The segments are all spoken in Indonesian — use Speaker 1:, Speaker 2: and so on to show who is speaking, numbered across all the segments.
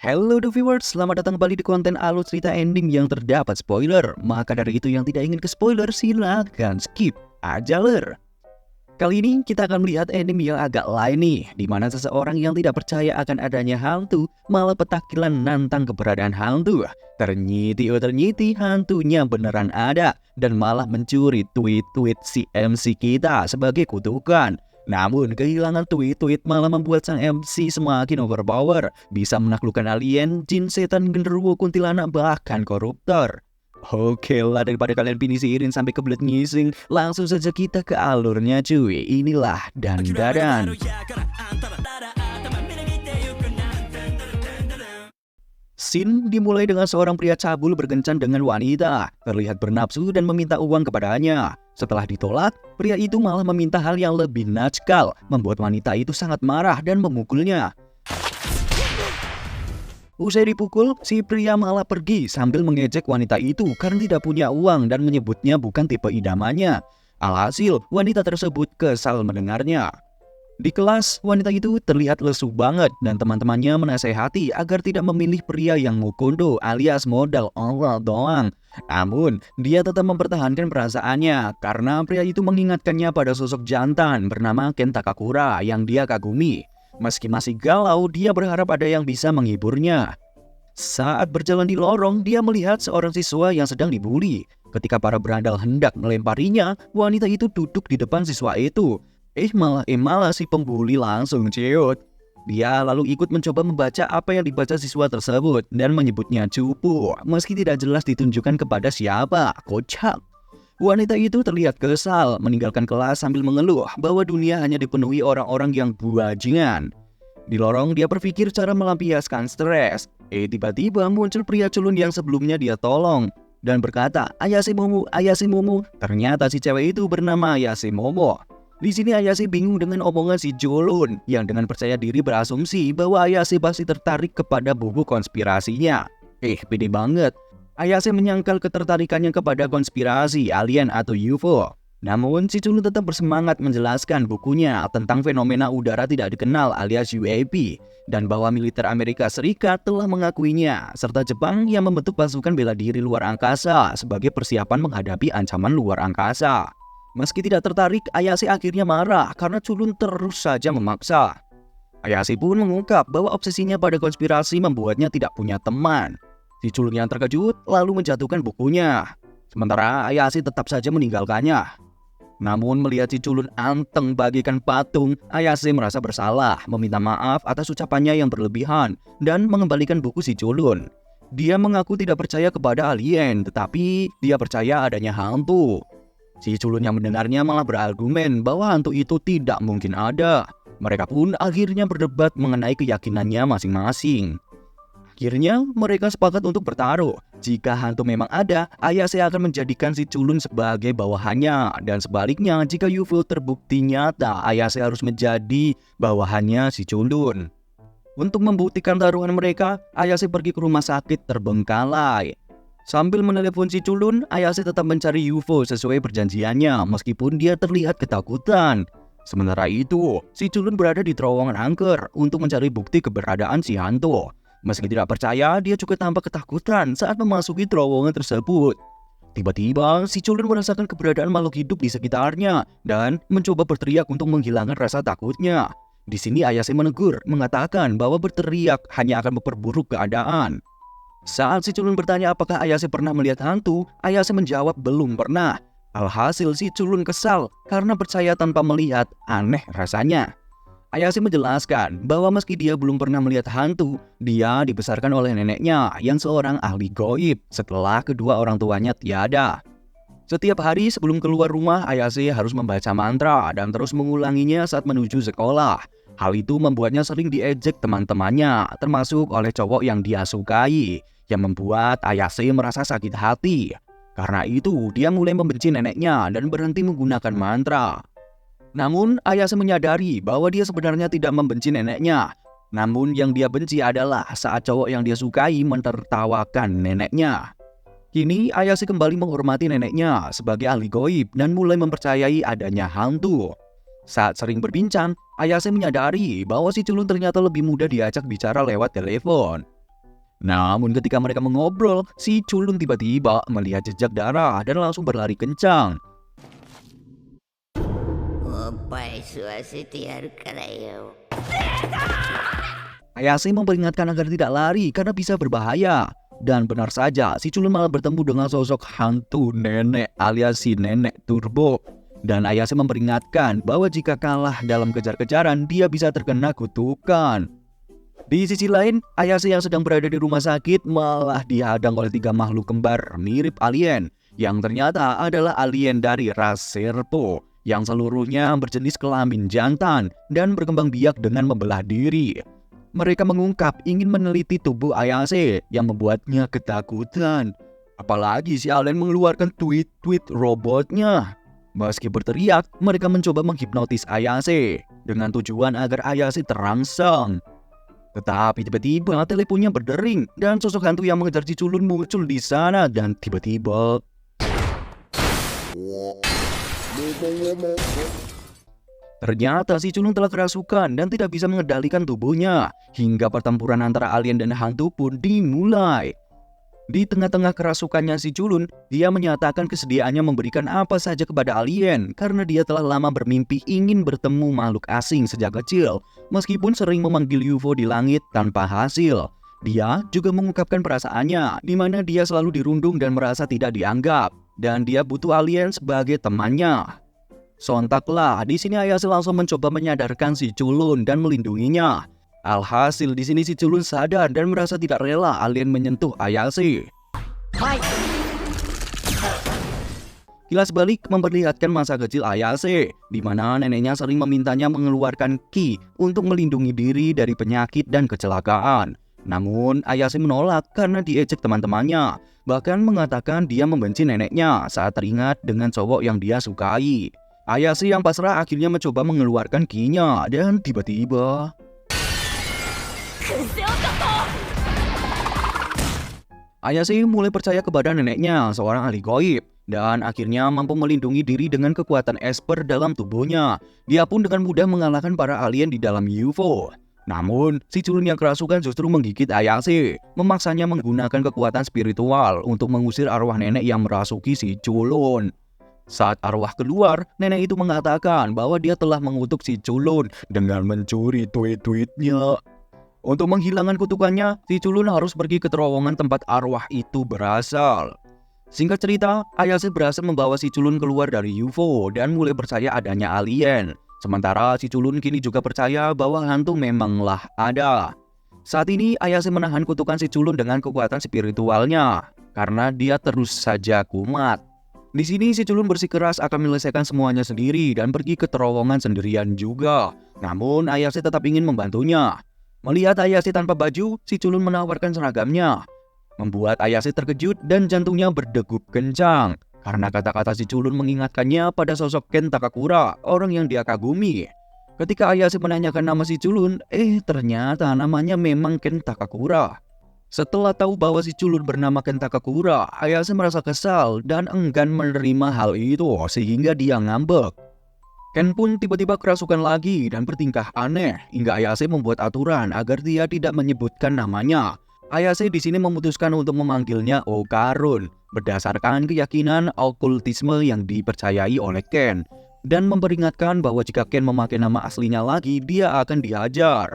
Speaker 1: Hello the viewers, selamat datang kembali di konten alur cerita ending yang terdapat spoiler. Maka dari itu yang tidak ingin ke spoiler silahkan skip aja ler. Kali ini kita akan melihat ending yang agak lain nih, di mana seseorang yang tidak percaya akan adanya hantu malah petakilan nantang keberadaan hantu. Ternyiti hantunya beneran ada dan malah mencuri tweet-tweet si MC kita sebagai kutukan. Namun kehilangan tweet-tweet malah membuat sang MC semakin overpower, bisa menaklukkan alien, jin, setan, genderuwo, kuntilanak, bahkan koruptor. Oke lah, daripada kalian pinisirin sampai kebelet ngising, langsung saja kita ke alurnya cuy. Inilah Dandadan. Scene dimulai dengan seorang pria cabul berkencan dengan wanita, terlihat bernafsu dan meminta uang kepadanya. Setelah ditolak, pria itu malah meminta hal yang lebih najkal, membuat wanita itu sangat marah dan memukulnya. Usai dipukul, si pria malah pergi sambil mengejek wanita itu karena tidak punya uang dan menyebutnya bukan tipe idamannya. Alhasil, wanita tersebut kesal mendengarnya. Di kelas, wanita itu terlihat lesu banget dan teman-temannya menasehati agar tidak memilih pria yang mukondo alias modal Allah doang. Namun, dia tetap mempertahankan perasaannya karena pria itu mengingatkannya pada sosok jantan bernama Ken Takakura yang dia kagumi. Meski masih galau, dia berharap ada yang bisa menghiburnya. Saat berjalan di lorong, dia melihat seorang siswa yang sedang dibully. Ketika para berandal hendak melemparinya, wanita itu duduk di depan siswa itu. Malah si pembuli langsung ciut. Dia lalu ikut mencoba membaca apa yang dibaca siswa tersebut dan menyebutnya cupu, meski tidak jelas ditunjukkan kepada siapa. Kocak. Wanita itu terlihat kesal, meninggalkan kelas sambil mengeluh bahwa dunia hanya dipenuhi orang-orang yang bajingan. Di lorong dia berpikir cara melampiaskan stres. Tiba-tiba muncul pria culun yang sebelumnya dia tolong dan berkata, Ayase Momo. Ternyata si cewek itu bernama Ayase Momo. Di sini Ayase bingung dengan omongan si culun yang dengan percaya diri berasumsi bahwa Ayase pasti tertarik kepada buku konspirasinya. Pede banget. Ayase menyangkal ketertarikannya kepada konspirasi alien atau UFO. Namun si culun tetap bersemangat menjelaskan bukunya tentang fenomena udara tidak dikenal alias UAP dan bahwa militer Amerika Serikat telah mengakuinya serta Jepang yang membentuk pasukan bela diri luar angkasa sebagai persiapan menghadapi ancaman luar angkasa. Meski tidak tertarik, Ayase akhirnya marah karena culun terus saja memaksa. Ayase pun mengungkap bahwa obsesinya pada konspirasi membuatnya tidak punya teman. Si culun yang terkejut lalu menjatuhkan bukunya. Sementara Ayase tetap saja meninggalkannya. Namun melihat si culun anteng bagaikan patung, Ayase merasa bersalah, meminta maaf atas ucapannya yang berlebihan, dan mengembalikan buku si culun. Dia mengaku tidak percaya kepada alien, tetapi dia percaya adanya hantu. Si culun yang mendengarnya malah berargumen bahwa hantu itu tidak mungkin ada. Mereka pun akhirnya berdebat mengenai keyakinannya masing-masing. Akhirnya mereka sepakat untuk bertaruh. Jika hantu memang ada, Ayase akan menjadikan si culun sebagai bawahannya. Dan sebaliknya, jika UFO terbukti nyata, Ayase harus menjadi bawahannya si culun. Untuk membuktikan taruhan mereka, Ayase pergi ke rumah sakit terbengkalai. Sambil menelepon si culun, Ayase tetap mencari UFO sesuai perjanjiannya meskipun dia terlihat ketakutan. Sementara itu, si culun berada di terowongan angker untuk mencari bukti keberadaan si hantu. Meski tidak percaya, dia juga tampak ketakutan saat memasuki terowongan tersebut. Tiba-tiba, si culun merasakan keberadaan makhluk hidup di sekitarnya dan mencoba berteriak untuk menghilangkan rasa takutnya. Di sini Ayase menegur, mengatakan bahwa berteriak hanya akan memperburuk keadaan. Saat si culun bertanya apakah Ayase pernah melihat hantu, Ayase menjawab belum pernah. Alhasil si culun kesal karena percaya tanpa melihat, aneh rasanya. Ayase menjelaskan bahwa meski dia belum pernah melihat hantu, dia dibesarkan oleh neneknya yang seorang ahli gaib setelah kedua orang tuanya tiada. Setiap hari sebelum keluar rumah, Ayase harus membaca mantra dan terus mengulanginya saat menuju sekolah. Hal itu membuatnya sering diejek teman-temannya, termasuk oleh cowok yang dia sukai, yang membuat Ayase merasa sakit hati. Karena itu, dia mulai membenci neneknya dan berhenti menggunakan mantra. Namun, Ayase menyadari bahwa dia sebenarnya tidak membenci neneknya. Namun, yang dia benci adalah saat cowok yang dia sukai menertawakan neneknya. Kini, Ayase kembali menghormati neneknya sebagai ahli gaib dan mulai mempercayai adanya hantu. Saat sering berbincang, Ayase menyadari bahwa si culun ternyata lebih mudah diajak bicara lewat telepon. Namun ketika mereka mengobrol, si culun tiba-tiba melihat jejak darah dan langsung berlari kencang. Ayase memperingatkan agar tidak lari karena bisa berbahaya. Dan benar saja, si culun malah bertemu dengan sosok hantu nenek alias si nenek turbo. Dan Ayase memperingatkan bahwa jika kalah dalam kejar-kejaran, dia bisa terkena kutukan. Di sisi lain, Ayase yang sedang berada di rumah sakit malah dihadang oleh 3 makhluk kembar mirip alien, yang ternyata adalah alien dari ras Serpo, yang seluruhnya berjenis kelamin jantan dan berkembang biak dengan membelah diri. Mereka mengungkap ingin meneliti tubuh Ayase yang membuatnya ketakutan. Apalagi si alien mengeluarkan tweet-tweet robotnya. Meski berteriak, mereka mencoba menghipnotis Ayase dengan tujuan agar Ayase terangsang. Tetapi tiba-tiba teleponnya berdering dan sosok hantu yang mengejar si culun muncul di sana dan tiba-tiba ternyata si culun telah kerasukan dan tidak bisa mengendalikan tubuhnya hingga pertempuran antara alien dan hantu pun dimulai. Di tengah-tengah kerasukannya si culun, dia menyatakan kesediaannya memberikan apa saja kepada alien karena dia telah lama bermimpi ingin bertemu makhluk asing sejak kecil, meskipun sering memanggil UFO di langit tanpa hasil. Dia juga mengungkapkan perasaannya, di mana dia selalu dirundung dan merasa tidak dianggap, dan dia butuh alien sebagai temannya. Sontaklah, di sini Ayase langsung mencoba menyadarkan si culun dan melindunginya. Alhasil di sini si culun sadar dan merasa tidak rela alien menyentuh Ayase. Kilas balik memperlihatkan masa kecil Ayase, di mana neneknya sering memintanya mengeluarkan ki untuk melindungi diri dari penyakit dan kecelakaan. Namun Ayase menolak karena diejek teman-temannya, bahkan mengatakan dia membenci neneknya saat teringat dengan cowok yang dia sukai. Ayase yang pasrah akhirnya mencoba mengeluarkan ki-nya dan tiba-tiba Ayase mulai percaya kepada neneknya, seorang ahli gaib, dan akhirnya mampu melindungi diri dengan kekuatan esper dalam tubuhnya. Dia pun dengan mudah mengalahkan para alien di dalam UFO. Namun, si culun yang kerasukan justru menggigit Ayase, memaksanya menggunakan kekuatan spiritual untuk mengusir arwah nenek yang merasuki si culun. Saat arwah keluar, nenek itu mengatakan bahwa dia telah mengutuk si culun dengan mencuri tweet-tweetnya. Untuk menghilangkan kutukannya, si culun harus pergi ke terowongan tempat arwah itu berasal. Singkat cerita, Ayase berhasil membawa si culun keluar dari UFO dan mulai percaya adanya alien. Sementara si culun kini juga percaya bahwa hantu memanglah ada. Saat ini Ayase menahan kutukan si culun dengan kekuatan spiritualnya, karena dia terus saja kumat. Di sini si culun bersikeras akan menyelesaikan semuanya sendiri dan pergi ke terowongan sendirian juga. Namun Ayase tetap ingin membantunya. Melihat Ayase tanpa baju, si culun menawarkan seragamnya, membuat Ayase terkejut dan jantungnya berdegup kencang karena kata-kata si culun mengingatkannya pada sosok Ken Takakura, orang yang dia kagumi. Ketika Ayase menanyakan nama si culun, ternyata namanya memang Ken Takakura. Setelah tahu bahwa si culun bernama Ken Takakura, Ayase merasa kesal dan enggan menerima hal itu sehingga dia ngambek. Ken pun tiba-tiba kerasukan lagi dan bertingkah aneh hingga Ayase membuat aturan agar dia tidak menyebutkan namanya. Ayase di sini memutuskan untuk memanggilnya Okarun berdasarkan keyakinan okultisme yang dipercayai oleh Ken dan memperingatkan bahwa jika Ken memakai nama aslinya lagi, dia akan dihajar.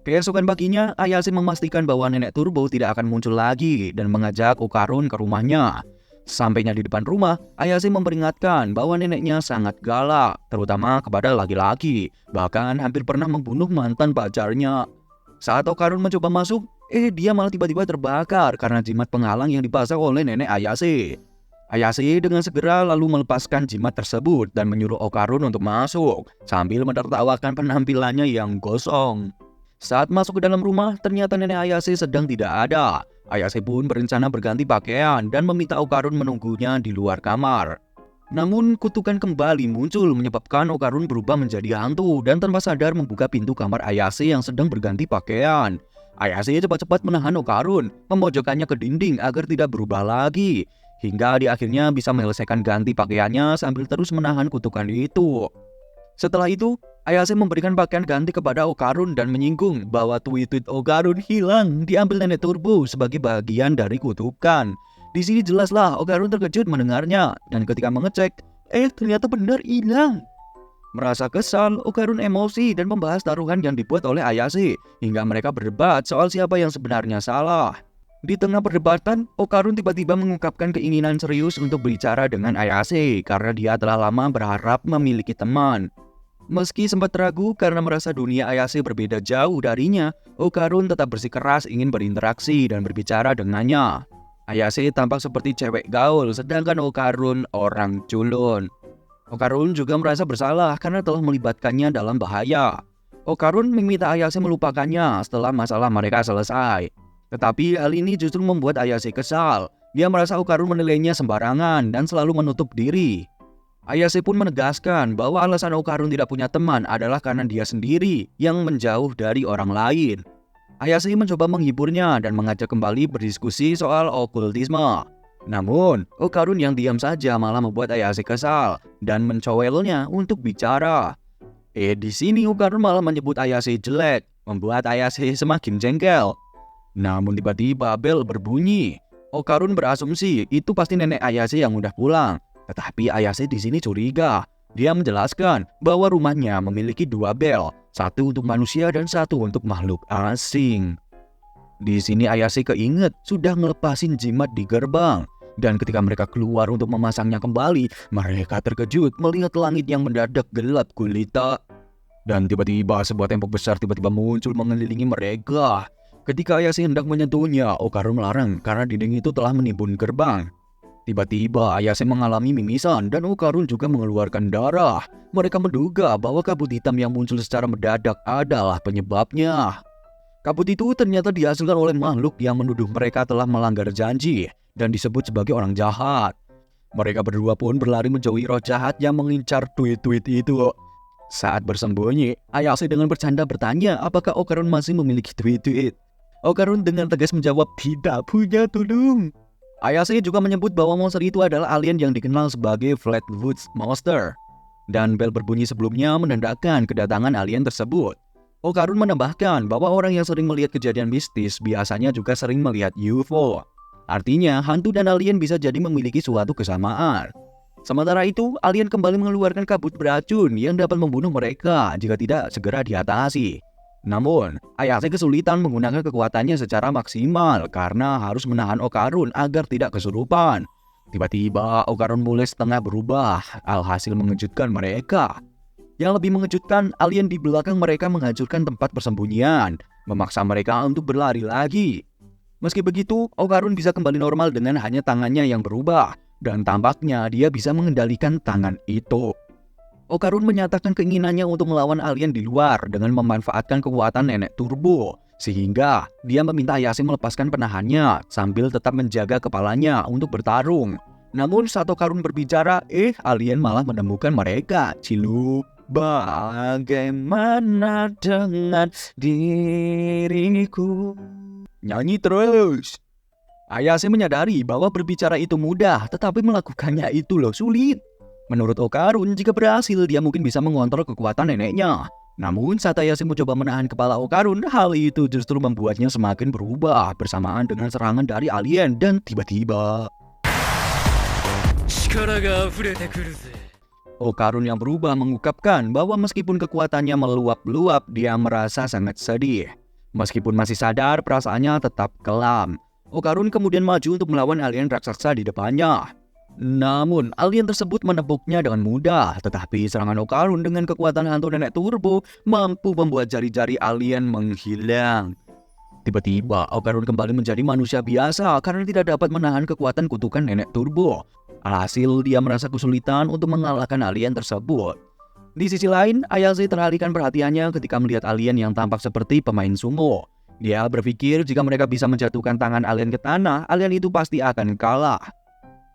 Speaker 1: Keesokan paginya, Ayase memastikan bahwa nenek Turbo tidak akan muncul lagi dan mengajak Okarun ke rumahnya. Sampainya di depan rumah, Ayase memperingatkan bahwa neneknya sangat galak, terutama kepada laki-laki, bahkan hampir pernah membunuh mantan pacarnya. Saat Okarun mencoba masuk, dia malah tiba-tiba terbakar karena jimat penghalang yang dipasang oleh nenek Ayase. Ayase dengan segera lalu melepaskan jimat tersebut dan menyuruh Okarun untuk masuk, sambil menertawakan penampilannya yang gosong. Saat masuk ke dalam rumah, ternyata nenek Ayase sedang tidak ada. Ayase pun berencana berganti pakaian dan meminta Okarun menunggunya di luar kamar. Namun kutukan kembali muncul menyebabkan Okarun berubah menjadi hantu dan tanpa sadar membuka pintu kamar Ayase yang sedang berganti pakaian. Ayase cepat-cepat menahan Okarun, memojokkannya ke dinding agar tidak berubah lagi, hingga di akhirnya bisa menyelesaikan ganti pakaiannya sambil terus menahan kutukan itu. Setelah itu, Ayase memberikan pakaian ganti kepada Okarun dan menyinggung bahwa tweet-tweet Okarun hilang diambil nenek turbo sebagai bagian dari kutukan. Di sini jelaslah Okarun terkejut mendengarnya dan ketika mengecek, ternyata benar hilang. Merasa kesal, Okarun emosi dan membahas taruhan yang dibuat oleh Ayase hingga mereka berdebat soal siapa yang sebenarnya salah. Di tengah perdebatan, Okarun tiba-tiba mengungkapkan keinginan serius untuk berbicara dengan Ayase karena dia telah lama berharap memiliki teman. Meski sempat ragu karena merasa dunia Ayase berbeda jauh darinya, Okarun tetap bersikeras ingin berinteraksi dan berbicara dengannya. Ayase tampak seperti cewek gaul, sedangkan Okarun orang culun. Okarun juga merasa bersalah karena telah melibatkannya dalam bahaya. Okarun meminta Ayase melupakannya setelah masalah mereka selesai. Tetapi hal ini justru membuat Ayase kesal. Dia merasa Okarun menilainya sembarangan dan selalu menutup diri. Ayase pun menegaskan bahwa alasan Okarun tidak punya teman adalah karena dia sendiri yang menjauh dari orang lain. Ayase mencoba menghiburnya dan mengajak kembali berdiskusi soal okultisme. Namun, Okarun yang diam saja malah membuat Ayase kesal dan mencowelnya untuk bicara. Di sini Okarun malah menyebut Ayase jelek, membuat Ayase semakin jengkel. Namun tiba-tiba bel berbunyi. Okarun berasumsi itu pasti nenek Ayase yang udah pulang. Tetapi Ayase di sini curiga. Dia menjelaskan bahwa rumahnya memiliki 2 bel, satu untuk manusia dan satu untuk makhluk asing. Di sini Ayase keinget sudah ngelepasin jimat di gerbang. Dan ketika mereka keluar untuk memasangnya kembali, mereka terkejut melihat langit yang mendadak gelap gulita. Dan tiba-tiba sebuah tembok besar tiba-tiba muncul mengelilingi mereka. Ketika Ayase hendak menyentuhnya, Okarun melarang karena dinding itu telah menimbun gerbang. Tiba-tiba Ayase mengalami mimisan dan Okarun juga mengeluarkan darah. Mereka menduga bahwa kabut hitam yang muncul secara mendadak adalah penyebabnya. Kabut itu ternyata dihasilkan oleh makhluk yang menuduh mereka telah melanggar janji dan disebut sebagai orang jahat. Mereka berdua pun berlari menjauhi roh jahat yang mengincar tweet-tweet itu. Saat bersembunyi, Ayase dengan bercanda bertanya apakah Okarun masih memiliki tweet-tweet. Okarun dengan tegas menjawab tidak punya, tolong. Ayase juga menyebut bahwa monster itu adalah alien yang dikenal sebagai Flatwoods Monster. Dan bel berbunyi sebelumnya menandakan kedatangan alien tersebut. Okarun menambahkan bahwa orang yang sering melihat kejadian mistis biasanya juga sering melihat UFO. Artinya, hantu dan alien bisa jadi memiliki suatu kesamaan. Sementara itu, alien kembali mengeluarkan kabut beracun yang dapat membunuh mereka jika tidak segera diatasi. Namun, Ayase kesulitan menggunakan kekuatannya secara maksimal karena harus menahan Okarun agar tidak kesurupan. Tiba-tiba, Okarun mulai setengah berubah, alhasil mengejutkan mereka. Yang lebih mengejutkan, alien di belakang mereka menghancurkan tempat persembunyian, memaksa mereka untuk berlari lagi. Meski begitu, Okarun bisa kembali normal dengan hanya tangannya yang berubah, dan tampaknya dia bisa mengendalikan tangan itu. Okarun menyatakan keinginannya untuk melawan alien di luar dengan memanfaatkan kekuatan nenek turbo, sehingga dia meminta Ayase melepaskan penahannya sambil tetap menjaga kepalanya untuk bertarung. Namun saat Okarun berbicara, alien malah menemukan mereka. Cilu. Bagaimana dengan diriku? Nyanyi terus. Ayase menyadari bahwa berbicara itu mudah, tetapi melakukannya itu sulit. Menurut Okarun, jika berhasil dia mungkin bisa mengontrol kekuatan neneknya. Namun saat Ayase mencoba menahan kepala Okarun, hal itu justru membuatnya semakin berubah bersamaan dengan serangan dari alien dan tiba-tiba Okarun yang berubah mengungkapkan bahwa meskipun kekuatannya meluap-luap, dia merasa sangat sedih. Meskipun masih sadar, perasaannya tetap kelam. Okarun kemudian maju untuk melawan alien raksasa di depannya. Namun, alien tersebut menepuknya dengan mudah, tetapi serangan Okarun dengan kekuatan hantu nenek turbo mampu membuat jari-jari alien menghilang. Tiba-tiba, Okarun kembali menjadi manusia biasa karena tidak dapat menahan kekuatan kutukan nenek turbo. Alhasil, dia merasa kesulitan untuk mengalahkan alien tersebut. Di sisi lain, Ayase teralihkan perhatiannya ketika melihat alien yang tampak seperti pemain sumo. Dia berpikir jika mereka bisa menjatuhkan tangan alien ke tanah, alien itu pasti akan kalah.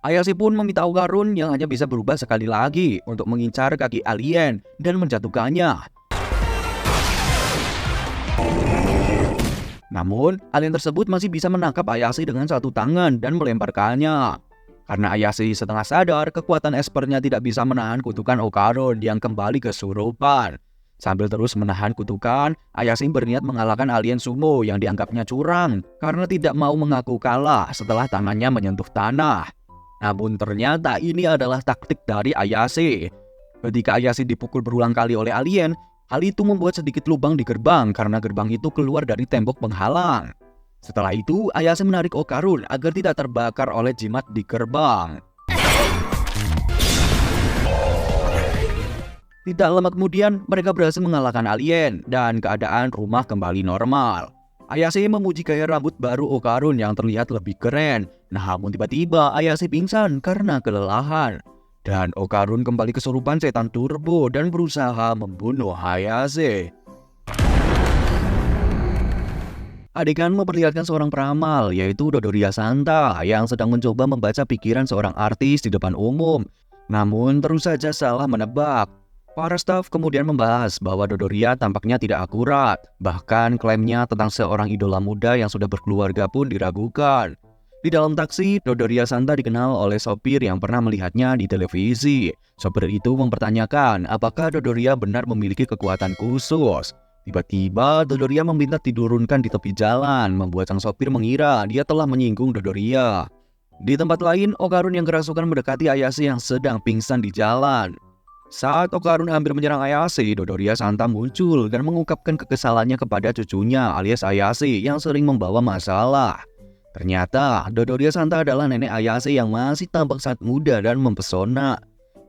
Speaker 1: Ayase pun meminta Okarun yang hanya bisa berubah sekali lagi untuk mengincar kaki alien dan menjatuhkannya. Namun, alien tersebut masih bisa menangkap Ayase dengan satu tangan dan melemparkannya. Karena Ayase setengah sadar, kekuatan espernya tidak bisa menahan kutukan Okarun yang kembali kesurupan. Sambil terus menahan kutukan, Ayase berniat mengalahkan alien sumo yang dianggapnya curang karena tidak mau mengaku kalah setelah tangannya menyentuh tanah. Namun ternyata ini adalah taktik dari Ayase. Ketika Ayase dipukul berulang kali oleh alien, hal itu membuat sedikit lubang di gerbang karena gerbang itu keluar dari tembok penghalang. Setelah itu, Ayase menarik Okarun agar tidak terbakar oleh jimat di gerbang. Tidak lama kemudian, mereka berhasil mengalahkan alien dan keadaan rumah kembali normal. Ayase memuji gaya rambut baru Okarun yang terlihat lebih keren. Namun tiba-tiba Ayase pingsan karena kelelahan. Dan Okarun kembali kesurupan setan turbo dan berusaha membunuh Ayase. Adegan memperlihatkan seorang peramal, yaitu Dodoria Santa, yang sedang mencoba membaca pikiran seorang artis di depan umum. Namun terus saja salah menebak. Para staf kemudian membahas bahwa Dodoria tampaknya tidak akurat. Bahkan klaimnya tentang seorang idola muda yang sudah berkeluarga pun diragukan. Di dalam taksi, Dodoria Santa dikenal oleh sopir yang pernah melihatnya di televisi. Sopir itu mempertanyakan apakah Dodoria benar memiliki kekuatan khusus. Tiba-tiba Dodoria meminta diturunkan di tepi jalan, membuat sang sopir mengira dia telah menyinggung Dodoria. Di tempat lain, Okarun yang kerasukan mendekati Ayase yang sedang pingsan di jalan. Saat Okarun hampir menyerang Ayase, Dodoria Santa muncul dan mengungkapkan kekesalannya kepada cucunya alias Ayase yang sering membawa masalah. Ternyata Dodoria Santa adalah nenek Ayase yang masih tampak sangat muda dan mempesona.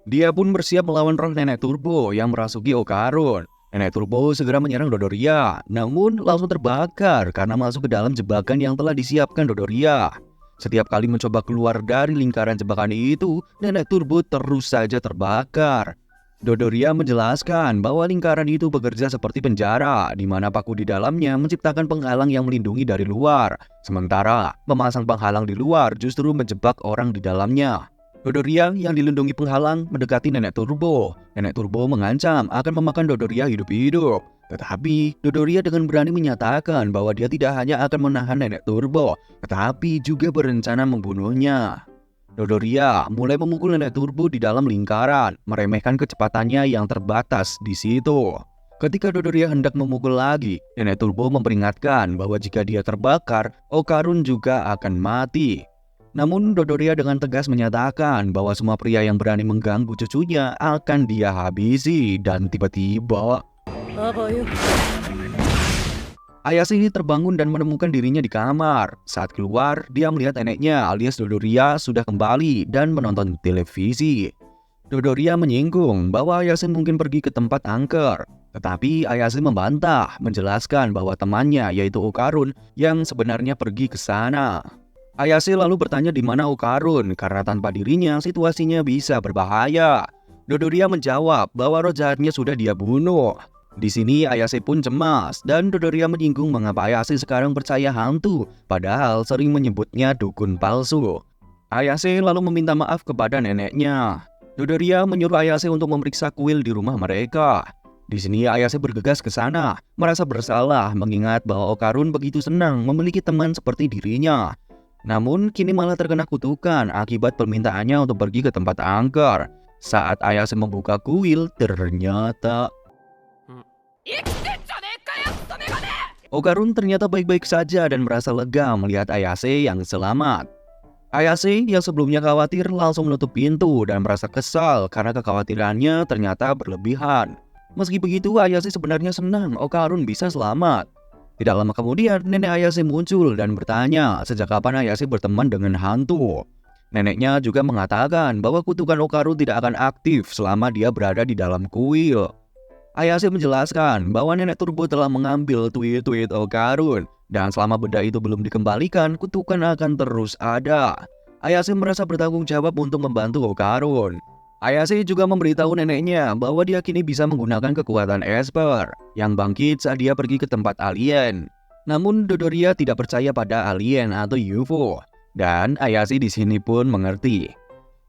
Speaker 1: Dia pun bersiap melawan roh nenek Turbo yang merasuki Okarun. Nenek Turbo segera menyerang Dodoria, namun langsung terbakar karena masuk ke dalam jebakan yang telah disiapkan Dodoria. Setiap kali mencoba keluar dari lingkaran jebakan itu, Nenek Turbo terus saja terbakar. Dodoria menjelaskan bahwa lingkaran itu bekerja seperti penjara, di mana paku di dalamnya menciptakan penghalang yang melindungi dari luar. Sementara, memasang penghalang di luar justru menjebak orang di dalamnya. Dodoria yang dilindungi penghalang mendekati Nenek Turbo. Nenek Turbo mengancam akan memakan Dodoria hidup-hidup. Tetapi, Dodoria dengan berani menyatakan bahwa dia tidak hanya akan menahan Nenek Turbo, tetapi juga berencana membunuhnya. Dodoria mulai memukul Nenek Turbo di dalam lingkaran, meremehkan kecepatannya yang terbatas di situ. Ketika Dodoria hendak memukul lagi, Nenek Turbo memperingatkan bahwa jika dia terbakar, Okarun juga akan mati. Namun Dodoria dengan tegas menyatakan bahwa semua pria yang berani mengganggu cucunya akan dia habisi. Dan tiba-tiba Ayase ini terbangun dan menemukan dirinya di kamar. Saat keluar, dia melihat neneknya alias Dodoria sudah kembali dan menonton televisi. Dodoria menyinggung bahwa Ayase mungkin pergi ke tempat angker. Tetapi Ayase membantah, menjelaskan bahwa temannya yaitu Okarun yang sebenarnya pergi ke sana. Ayase lalu bertanya di mana Okarun karena tanpa dirinya situasinya bisa berbahaya. Dodoria menjawab bahwa roh jahatnya sudah dia bunuh. Di sini Ayase pun cemas dan Dodoria menyinggung mengapa Ayase sekarang percaya hantu, padahal sering menyebutnya dukun palsu. Ayase lalu meminta maaf kepada neneknya. Dodoria menyuruh Ayase untuk memeriksa kuil di rumah mereka. Di sini Ayase bergegas ke sana, merasa bersalah mengingat bahwa Okarun begitu senang memiliki teman seperti dirinya. Namun kini malah terkena kutukan akibat permintaannya untuk pergi ke tempat angker. Saat Ayase membuka kuil, ternyata Okarun ternyata baik-baik saja dan merasa lega melihat Ayase yang selamat. Ayase yang sebelumnya khawatir langsung menutup pintu dan merasa kesal karena kekhawatirannya ternyata berlebihan. Meski begitu, Ayase sebenarnya senang Okarun bisa selamat. Tidak lama kemudian, nenek Ayase muncul dan bertanya sejak kapan Ayase berteman dengan hantu. Neneknya juga mengatakan bahwa kutukan Okarun tidak akan aktif selama dia berada di dalam kuil. Ayase menjelaskan bahwa Nenek Turbo telah mengambil tweet-tweet Okarun dan selama benda itu belum dikembalikan, kutukan akan terus ada. Ayase merasa bertanggung jawab untuk membantu Okarun. Ayase juga memberitahu neneknya bahwa dia kini bisa menggunakan kekuatan Esper yang bangkit saat dia pergi ke tempat alien. Namun Dodoria tidak percaya pada alien atau UFO dan Ayase di sini pun mengerti.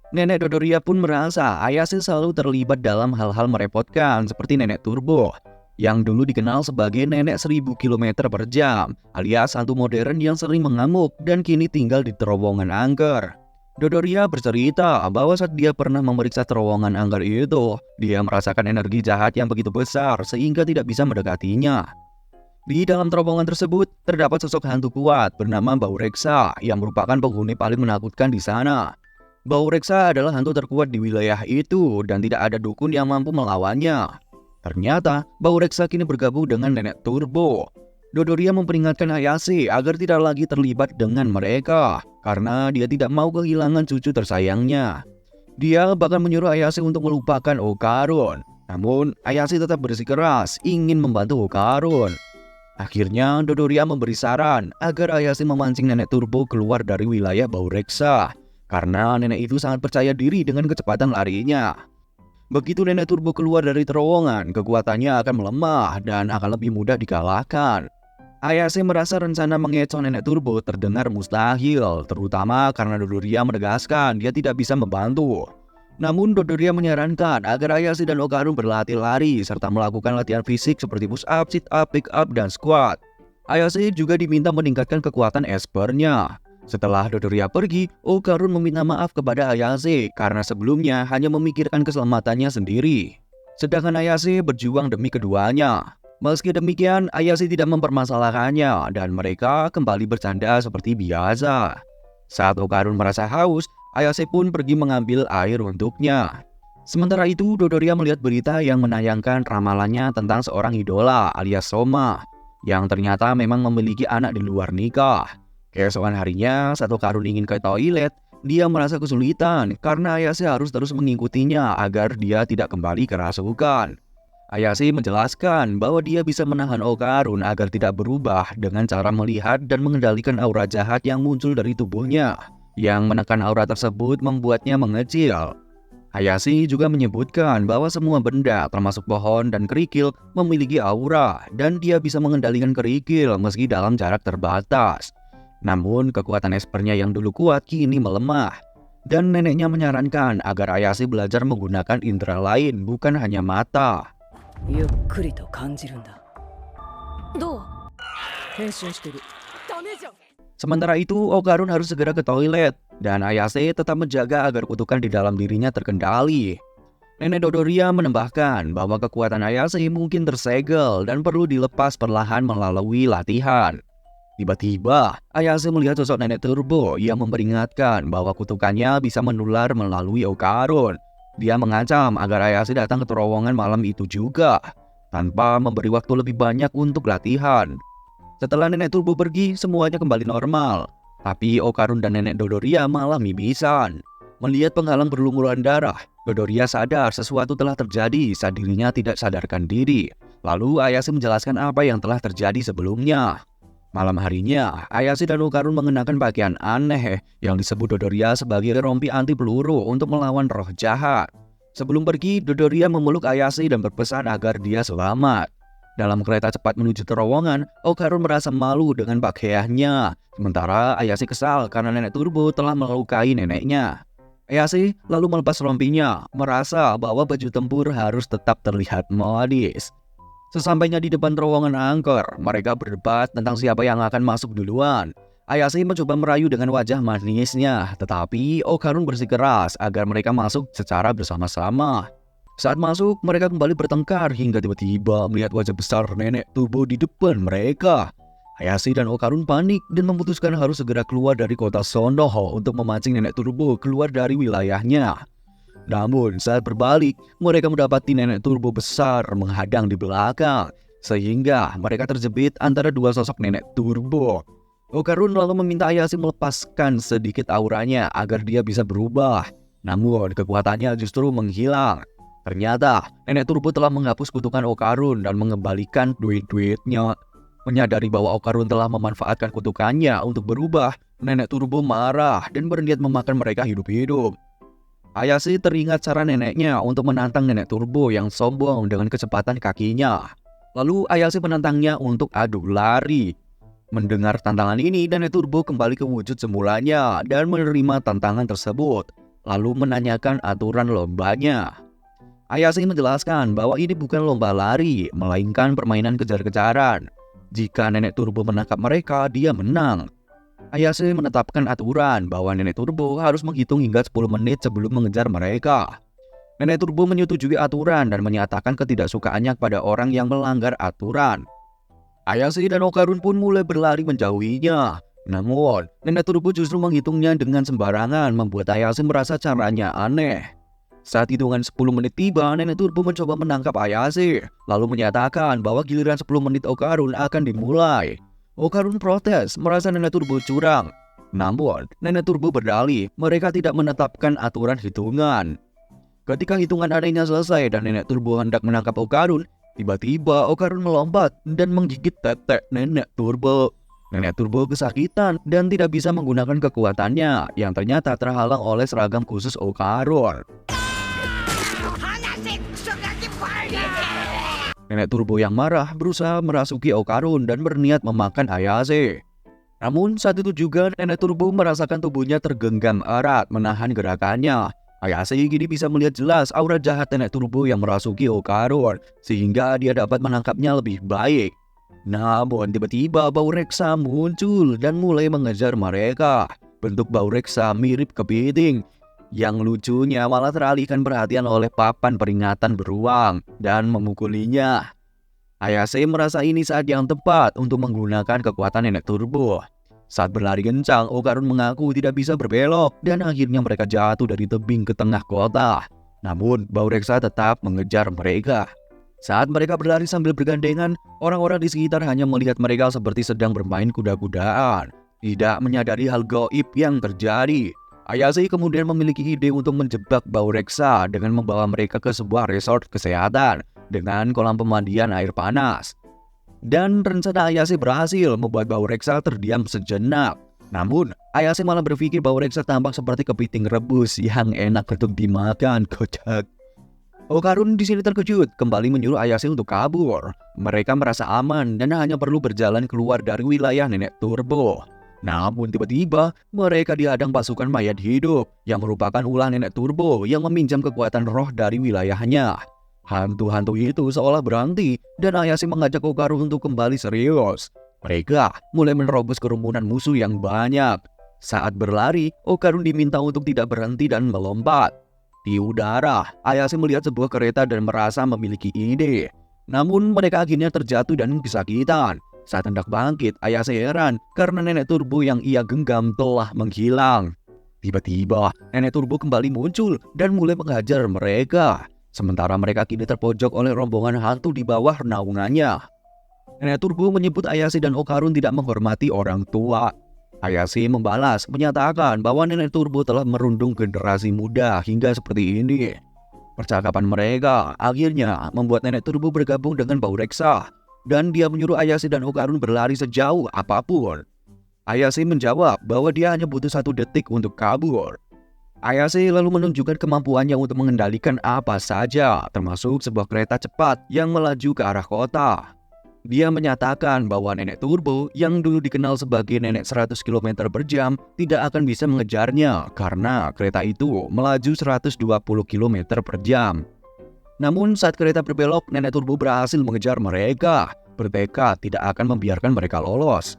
Speaker 1: Nenek Dodoria pun merasa Ayase selalu terlibat dalam hal-hal merepotkan seperti Nenek Turbo yang dulu dikenal sebagai nenek 1000 km per jam alias hantu modern yang sering mengamuk dan kini tinggal di terowongan angker. Dodoria bercerita bahwa saat dia pernah memeriksa terowongan angker itu, dia merasakan energi jahat yang begitu besar sehingga tidak bisa mendekatinya. Di dalam terowongan tersebut, terdapat sosok hantu kuat bernama Bau Reksa yang merupakan penghuni paling menakutkan di sana. Bau Reksa adalah hantu terkuat di wilayah itu dan tidak ada dukun yang mampu melawannya. Ternyata, Bau Reksa kini bergabung dengan Nenek Turbo. Dodoria memperingatkan Ayase agar tidak lagi terlibat dengan mereka, karena dia tidak mau kehilangan cucu tersayangnya. Dia bahkan menyuruh Ayase untuk melupakan Okarun. Namun, Ayase tetap bersikeras ingin membantu Okarun. Akhirnya, Dodoria memberi saran agar Ayase memancing Nenek Turbo keluar dari wilayah Bau Reksa, karena nenek itu sangat percaya diri dengan kecepatan larinya. Begitu Nenek Turbo keluar dari terowongan, kekuatannya akan melemah dan akan lebih mudah dikalahkan. Ayase merasa rencana mengecoh Nenek Turbo terdengar mustahil, terutama karena Dodoria menegaskan dia tidak bisa membantu. Namun Dodoria menyarankan agar Ayase dan Okarun berlatih lari serta melakukan latihan fisik seperti push up, sit up, pick up, dan squat. Ayase juga diminta meningkatkan kekuatan espernya. Setelah Dodoria pergi, Okarun meminta maaf kepada Ayase karena sebelumnya hanya memikirkan keselamatannya sendiri. Sedangkan Ayase berjuang demi keduanya. Meski demikian, Ayase tidak mempermasalahkannya dan mereka kembali bercanda seperti biasa. Saat Okarun merasa haus, Ayase pun pergi mengambil air untuknya. Sementara itu, Dodoria melihat berita yang menayangkan ramalannya tentang seorang idola alias Soma, yang ternyata memang memiliki anak di luar nikah. Keesokan harinya, saat Okarun ingin ke toilet, dia merasa kesulitan karena Ayase harus terus mengikutinya agar dia tidak kembali kerasukan. Ayase menjelaskan bahwa dia bisa menahan Okarun agar tidak berubah dengan cara melihat dan mengendalikan aura jahat yang muncul dari tubuhnya. Yang menekan aura tersebut membuatnya mengecil. Ayase juga menyebutkan bahwa semua benda termasuk pohon dan kerikil memiliki aura dan dia bisa mengendalikan kerikil meski dalam jarak terbatas. Namun kekuatan espernya yang dulu kuat kini melemah. Dan neneknya menyarankan agar Ayase belajar menggunakan indera lain bukan hanya mata. Sementara itu, Okarun harus segera ke toilet, dan Ayase tetap menjaga agar kutukan di dalam dirinya terkendali. Nenek Dodoria menambahkan bahwa kekuatan Ayase mungkin tersegel dan perlu dilepas perlahan melalui latihan. Tiba-tiba, Ayase melihat sosok Nenek Turbo yang memperingatkan bahwa kutukannya bisa menular melalui Okarun. Dia mengancam agar Ayase datang ke terowongan malam itu juga, tanpa memberi waktu lebih banyak untuk latihan. Setelah Nenek Turbo pergi, semuanya kembali normal. Tapi Okarun dan Nenek Dodoria malah mimisan. Melihat penghalang berlumuran darah, Dodoria sadar sesuatu telah terjadi saat dirinya tidak sadarkan diri. Lalu Ayase menjelaskan apa yang telah terjadi sebelumnya. Malam harinya, Ayase dan Okarun mengenakan pakaian aneh yang disebut Dodoria sebagai rompi anti peluru untuk melawan roh jahat. Sebelum pergi, Dodoria memeluk Ayase dan berpesan agar dia selamat. Dalam kereta cepat menuju terowongan, Okarun merasa malu dengan pakaiannya. Sementara Ayase kesal karena Nenek Turbo telah melukai neneknya. Ayase lalu melepas rompinya, merasa bahwa baju tempur harus tetap terlihat modis. Sesampainya di depan terowongan angker, mereka berdebat tentang siapa yang akan masuk duluan. Ayase mencoba merayu dengan wajah manisnya, tetapi Okarun bersikeras agar mereka masuk secara bersama-sama. Saat masuk, mereka kembali bertengkar hingga tiba-tiba melihat wajah besar Nenek Turbo di depan mereka. Ayase dan Okarun panik dan memutuskan harus segera keluar dari kota Sonoho untuk memancing Nenek Turbo keluar dari wilayahnya. Namun saat berbalik, mereka mendapati Nenek Turbo besar menghadang di belakang, sehingga mereka terjepit antara dua sosok Nenek Turbo. Okarun lalu meminta Ayase melepaskan sedikit auranya agar dia bisa berubah. Namun kekuatannya justru menghilang. Ternyata Nenek Turbo telah menghapus kutukan Okarun dan mengembalikan duit-duitnya. Menyadari bahwa Okarun telah memanfaatkan kutukannya untuk berubah, Nenek Turbo marah dan berniat memakan mereka hidup-hidup. Ayase teringat cara neneknya untuk menantang Nenek Turbo yang sombong dengan kecepatan kakinya. Lalu Ayase menantangnya untuk adu lari. Mendengar tantangan ini, Nenek Turbo kembali ke wujud semulanya dan menerima tantangan tersebut, lalu menanyakan aturan lombanya. Ayase menjelaskan bahwa ini bukan lomba lari, melainkan permainan kejar-kejaran. Jika Nenek Turbo menangkap mereka, dia menang. Ayase menetapkan aturan bahwa Nenek Turbo harus menghitung hingga 10 menit sebelum mengejar mereka. Nenek Turbo menyetujui aturan dan menyatakan ketidaksukaannya kepada orang yang melanggar aturan. Ayase dan Okarun pun mulai berlari menjauhinya. Namun, Nenek Turbo justru menghitungnya dengan sembarangan, membuat Ayase merasa caranya aneh. Saat hitungan 10 menit tiba, Nenek Turbo mencoba menangkap Ayase, lalu menyatakan bahwa giliran 10 menit Okarun akan dimulai. Okarun protes, merasa Nenek Turbo curang. Namun, Nenek Turbo berdalih mereka tidak menetapkan aturan hitungan. Ketika hitungan adanya selesai dan Nenek Turbo hendak menangkap Okarun, tiba-tiba Okarun melompat dan menggigit tetek Nenek Turbo. Nenek Turbo kesakitan dan tidak bisa menggunakan kekuatannya yang ternyata terhalang oleh seragam khusus Okarun. Nenek Turbo yang marah berusaha merasuki Okarun dan berniat memakan Ayase. Namun saat itu juga Nenek Turbo merasakan tubuhnya tergenggam erat menahan gerakannya. Ayase kini bisa melihat jelas aura jahat Nenek Turbo yang merasuki Okarun, sehingga dia dapat menangkapnya lebih baik. Namun tiba-tiba bau reksa muncul dan mulai mengejar mereka. Bentuk bau reksa mirip kepiting. Yang lucunya malah teralihkan perhatian oleh papan peringatan beruang dan memukulinya. Ayase merasa ini saat yang tepat untuk menggunakan kekuatan Nenek Turbo. Saat berlari kencang, Okarun mengaku tidak bisa berbelok dan akhirnya mereka jatuh dari tebing ke tengah kota. Namun, bau reksa tetap mengejar mereka. Saat mereka berlari sambil bergandengan, orang-orang di sekitar hanya melihat mereka seperti sedang bermain kuda-kudaan, tidak menyadari hal gaib yang terjadi. Ayase kemudian memiliki ide untuk menjebak bau reksa dengan membawa mereka ke sebuah resort kesehatan dengan kolam pemandian air panas. Dan rencana Ayase berhasil membuat bau reksa terdiam sejenak. Namun, Ayase malah berpikir bau reksa tampak seperti kepiting rebus yang enak untuk dimakan. Kocak. Okarun di sini terkejut, kembali menyuruh Ayase untuk kabur. Mereka merasa aman dan hanya perlu berjalan keluar dari wilayah Nenek Turbo. Namun tiba-tiba mereka dihadang pasukan mayat hidup yang merupakan ulah Nenek Turbo yang meminjam kekuatan roh dari wilayahnya. Hantu-hantu itu seolah berhenti dan Ayase mengajak Okarun untuk kembali serius. Mereka mulai menerobos kerumunan musuh yang banyak. Saat berlari, Okarun diminta untuk tidak berhenti dan melompat. Di udara, Ayase melihat sebuah kereta dan merasa memiliki ide. Namun mereka akhirnya terjatuh dan kesakitan. Saat hendak bangkit, Ayase heran karena Nenek Turbo yang ia genggam telah menghilang. Tiba-tiba, Nenek Turbo kembali muncul dan mulai menghajar mereka. Sementara mereka kini terpojok oleh rombongan hantu di bawah naungannya. Nenek Turbo menyebut Ayase dan Okarun tidak menghormati orang tua. Ayase membalas, menyatakan bahwa Nenek Turbo telah merundung generasi muda hingga seperti ini. Percakapan mereka akhirnya membuat Nenek Turbo bergabung dengan bau reksa. Dan dia menyuruh Ayase dan Okarun berlari sejauh apapun. Ayase menjawab bahwa dia hanya butuh 1 detik untuk kabur. Ayase lalu menunjukkan kemampuannya untuk mengendalikan apa saja, termasuk sebuah kereta cepat yang melaju ke arah kota. Dia menyatakan bahwa Nenek Turbo yang dulu dikenal sebagai Nenek 100 km per jam tidak akan bisa mengejarnya karena kereta itu melaju 120 km per jam. Namun saat kereta berbelok, Nenek Turbo berhasil mengejar mereka, bertekad tidak akan membiarkan mereka lolos.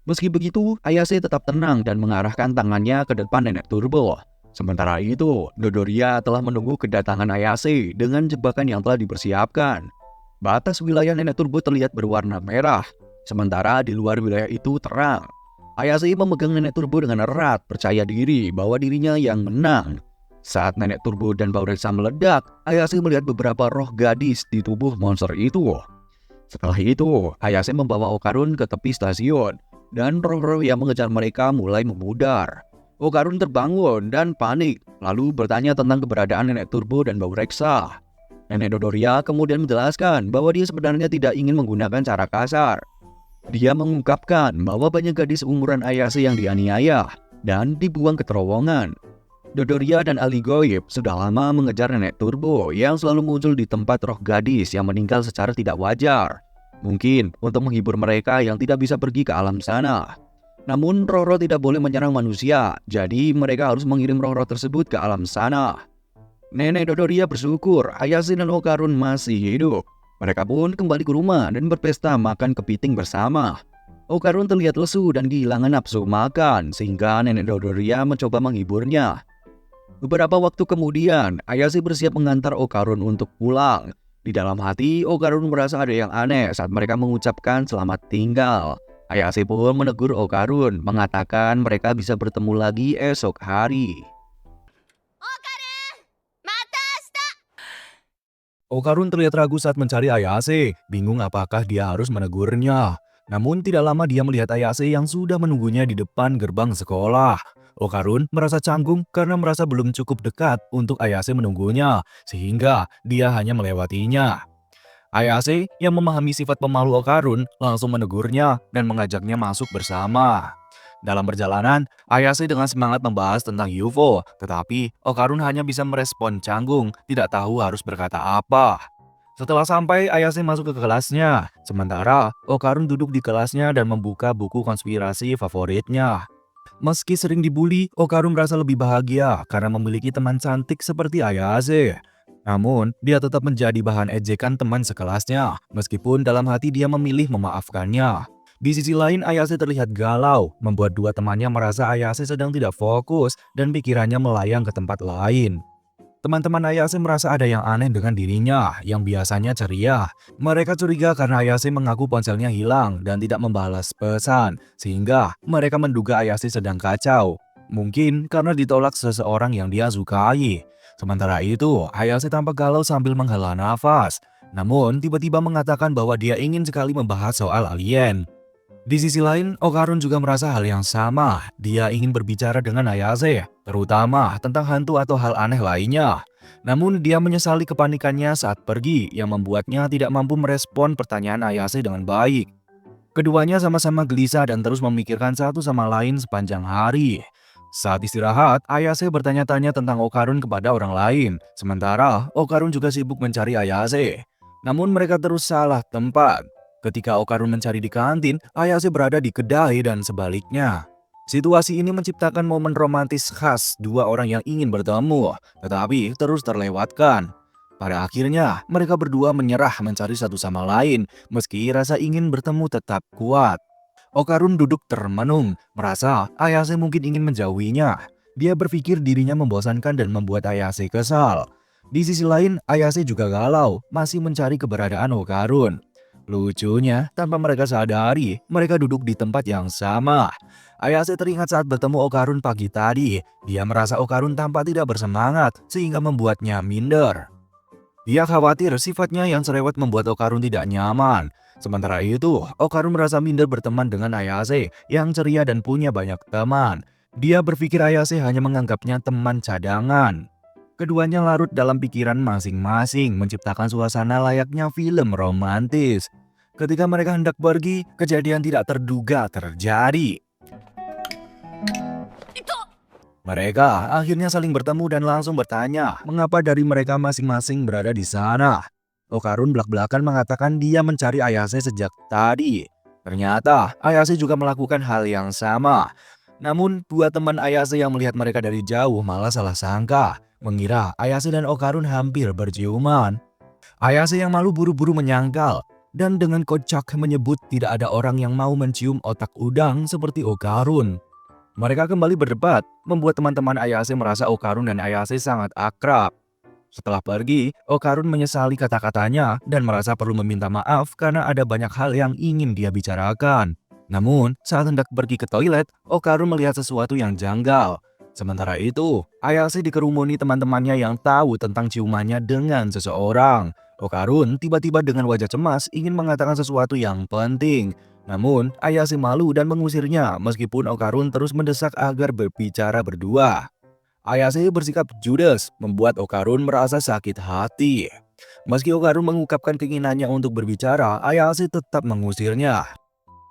Speaker 1: Meski begitu, Ayase tetap tenang dan mengarahkan tangannya ke depan Nenek Turbo. Sementara itu, Dodoria telah menunggu kedatangan Ayase dengan jebakan yang telah dipersiapkan. Batas wilayah Nenek Turbo terlihat berwarna merah, sementara di luar wilayah itu terang. Ayase memegang Nenek Turbo dengan erat, percaya diri bahwa dirinya yang menang. Saat Nenek Turbo dan bau reksa meledak, Ayase melihat beberapa roh gadis di tubuh monster itu. Setelah itu, Ayase membawa Okarun ke tepi stasiun, dan roh-roh yang mengejar mereka mulai memudar. Okarun terbangun dan panik, lalu bertanya tentang keberadaan Nenek Turbo dan bau reksa. Nenek Dodoria kemudian menjelaskan bahwa dia sebenarnya tidak ingin menggunakan cara kasar. Dia mengungkapkan bahwa banyak gadis umuran Ayase yang dianiaya dan dibuang ke terowongan. Dodoria dan ahli goib sudah lama mengejar Nenek Turbo yang selalu muncul di tempat roh gadis yang meninggal secara tidak wajar. Mungkin untuk menghibur mereka yang tidak bisa pergi ke alam sana. Namun roh-roh tidak boleh menyerang manusia, jadi mereka harus mengirim roh-roh tersebut ke alam sana. Nenek Dodoria bersyukur Ayase dan Okarun masih hidup. Mereka pun kembali ke rumah dan berpesta makan kepiting bersama. Okarun terlihat lesu dan kehilangan nafsu makan, sehingga nenek Dodoria mencoba menghiburnya. Beberapa waktu kemudian, Ayase bersiap mengantar Okarun untuk pulang. Di dalam hati, Okarun merasa ada yang aneh saat mereka mengucapkan selamat tinggal. Ayase pun menegur Okarun, mengatakan mereka bisa bertemu lagi esok hari.
Speaker 2: Okarun terlihat ragu saat mencari Ayase, bingung apakah dia harus menegurnya. Namun tidak lama dia melihat Ayase yang sudah menunggunya di depan gerbang sekolah. Okarun merasa canggung karena merasa belum cukup dekat untuk Ayase menunggunya, sehingga dia hanya melewatinya. Ayase yang memahami sifat pemalu Okarun langsung menegurnya dan mengajaknya masuk bersama. Dalam perjalanan, Ayase dengan semangat membahas tentang UFO, tetapi Okarun hanya bisa merespon canggung, tidak tahu harus berkata apa. Setelah sampai, Ayase masuk ke kelasnya, sementara Okarun duduk di kelasnya dan membuka buku konspirasi favoritnya. Meski sering dibully, Okarun merasa lebih bahagia karena memiliki teman cantik seperti Ayase. Namun, dia tetap menjadi bahan ejekan teman sekelasnya, meskipun dalam hati dia memilih memaafkannya. Di sisi lain, Ayase terlihat galau, membuat dua temannya merasa Ayase sedang tidak fokus dan pikirannya melayang ke tempat lain. Teman-teman Ayase merasa ada yang aneh dengan dirinya yang biasanya ceria. Mereka curiga karena Ayase mengaku ponselnya hilang dan tidak membalas pesan, sehingga mereka menduga Ayase sedang kacau. Mungkin karena ditolak seseorang yang dia sukai. Sementara itu, Ayase tampak galau sambil menghela nafas. Namun, tiba-tiba mengatakan bahwa dia ingin sekali membahas soal alien. Di sisi lain, Okarun juga merasa hal yang sama. Dia ingin berbicara dengan Ayase, terutama tentang hantu atau hal aneh lainnya. Namun dia menyesali kepanikannya saat pergi yang membuatnya tidak mampu merespon pertanyaan Ayase dengan baik. Keduanya sama-sama gelisah dan terus memikirkan satu sama lain sepanjang hari. Saat istirahat, Ayase bertanya-tanya tentang Okarun kepada orang lain. Sementara Okarun juga sibuk mencari Ayase. Namun mereka terus salah tempat. Ketika Okarun mencari di kantin, Ayase berada di kedai dan sebaliknya. Situasi ini menciptakan momen romantis khas dua orang yang ingin bertemu, tetapi terus terlewatkan. Pada akhirnya, mereka berdua menyerah mencari satu sama lain, meski rasa ingin bertemu tetap kuat. Okarun duduk termenung, merasa Ayase mungkin ingin menjauhinya. Dia berpikir dirinya membosankan dan membuat Ayase kesal. Di sisi lain, Ayase juga galau, masih mencari keberadaan Okarun. Lucunya, tanpa mereka sadari, mereka duduk di tempat yang sama. Ayase teringat saat bertemu Okarun pagi tadi. Dia merasa Okarun tampak tidak bersemangat, sehingga membuatnya minder. Dia khawatir sifatnya yang cerewet membuat Okarun tidak nyaman. Sementara itu, Okarun merasa minder berteman dengan Ayase yang ceria dan punya banyak teman. Dia berpikir Ayase hanya menganggapnya teman cadangan. Keduanya larut dalam pikiran masing-masing, menciptakan suasana layaknya film romantis. Ketika mereka hendak pergi, kejadian tidak terduga terjadi. Mereka akhirnya saling bertemu dan langsung bertanya mengapa dari mereka masing-masing berada di sana. Okarun belak-belakan mengatakan dia mencari Ayase sejak tadi. Ternyata Ayase juga melakukan hal yang sama. Namun dua teman Ayase yang melihat mereka dari jauh malah salah sangka, mengira Ayase dan Okarun hampir berciuman. Ayase yang malu buru-buru menyangkal dan dengan kocak menyebut tidak ada orang yang mau mencium otak udang seperti Okarun. Mereka kembali berdebat, membuat teman-teman Ayase merasa Okarun dan Ayase sangat akrab. Setelah pergi, Okarun menyesali kata-katanya dan merasa perlu meminta maaf karena ada banyak hal yang ingin dia bicarakan. Namun, saat hendak pergi ke toilet, Okarun melihat sesuatu yang janggal. Sementara itu, Ayase dikerumuni teman-temannya yang tahu tentang ciumannya dengan seseorang. Okarun tiba-tiba dengan wajah cemas ingin mengatakan sesuatu yang penting. Namun, Ayase malu dan mengusirnya meskipun Okarun terus mendesak agar berbicara berdua. Ayase bersikap judes, membuat Okarun merasa sakit hati. Meski Okarun mengungkapkan keinginannya untuk berbicara, Ayase tetap mengusirnya.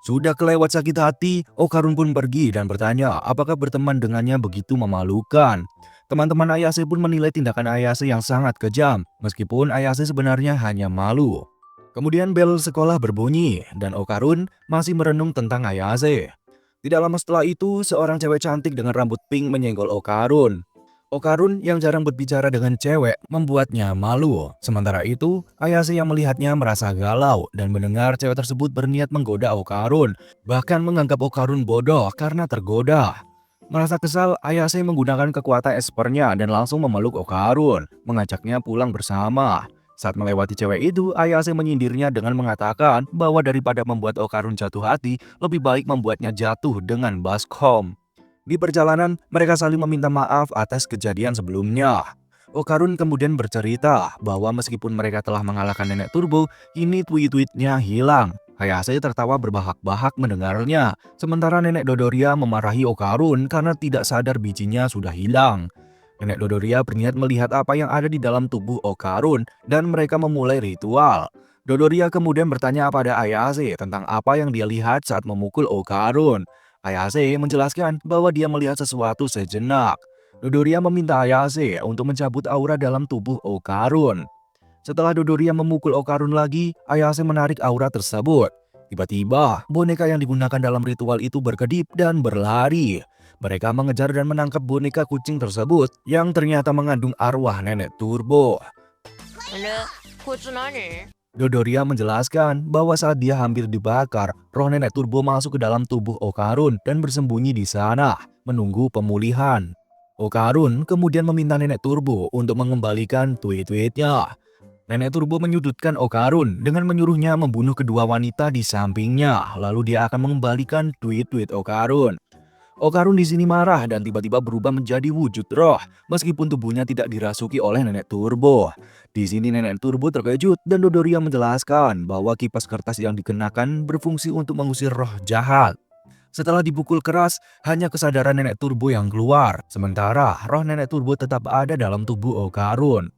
Speaker 2: Sudah kelewat sakit hati, Okarun pun pergi dan bertanya apakah berteman dengannya begitu memalukan. Teman-teman Ayase pun menilai tindakan Ayase yang sangat kejam, meskipun Ayase sebenarnya hanya malu. Kemudian bel sekolah berbunyi dan Okarun masih merenung tentang Ayase. Tidak lama setelah itu, seorang cewek cantik dengan rambut pink menyenggol Okarun. Okarun yang jarang berbicara dengan cewek membuatnya malu. Sementara itu, Ayase yang melihatnya merasa galau dan mendengar cewek tersebut berniat menggoda Okarun, bahkan menganggap Okarun bodoh karena tergoda. Merasa kesal, Ayase menggunakan kekuatan espernya dan langsung memeluk Okarun, mengajaknya pulang bersama. Saat melewati cewek itu, Ayase menyindirnya dengan mengatakan bahwa daripada membuat Okarun jatuh hati, lebih baik membuatnya jatuh dengan baskom. Di perjalanan, mereka saling meminta maaf atas kejadian sebelumnya. Okarun kemudian bercerita bahwa meskipun mereka telah mengalahkan nenek turbo, kini tweet-tweetnya hilang. Hayase tertawa berbahak-bahak mendengarnya, sementara nenek Dodoria memarahi Okarun karena tidak sadar bijinya sudah hilang. Nenek Dodoria berniat melihat apa yang ada di dalam tubuh Okarun dan mereka memulai ritual. Dodoria kemudian bertanya pada Ayase tentang apa yang dia lihat saat memukul Okarun. Ayase menjelaskan bahwa dia melihat sesuatu sejenak. Dodoria meminta Ayase untuk mencabut aura dalam tubuh Okarun. Setelah Dodoria memukul Okarun lagi, Ayase menarik aura tersebut. Tiba-tiba, boneka yang digunakan dalam ritual itu berkedip dan berlari. Mereka mengejar dan menangkap boneka kucing tersebut yang ternyata mengandung arwah nenek turbo.
Speaker 3: 근데 그것은 아니.
Speaker 2: Dodoria menjelaskan bahwa saat dia hampir dibakar, roh nenek turbo masuk ke dalam tubuh Okarun dan bersembunyi di sana, menunggu pemulihan. Okarun kemudian meminta nenek turbo untuk mengembalikan tweet-tweetnya. Nenek turbo menyudutkan Okarun dengan menyuruhnya membunuh kedua wanita di sampingnya, lalu dia akan mengembalikan tweet-tweet Okarun. Okarun di sini marah dan tiba-tiba berubah menjadi wujud roh, meskipun tubuhnya tidak dirasuki oleh nenek turbo. Di sini nenek turbo terkejut dan Dodoria menjelaskan bahwa kipas kertas yang dikenakan berfungsi untuk mengusir roh jahat. Setelah dipukul keras, hanya kesadaran nenek turbo yang keluar, sementara roh nenek turbo tetap ada dalam tubuh Okarun.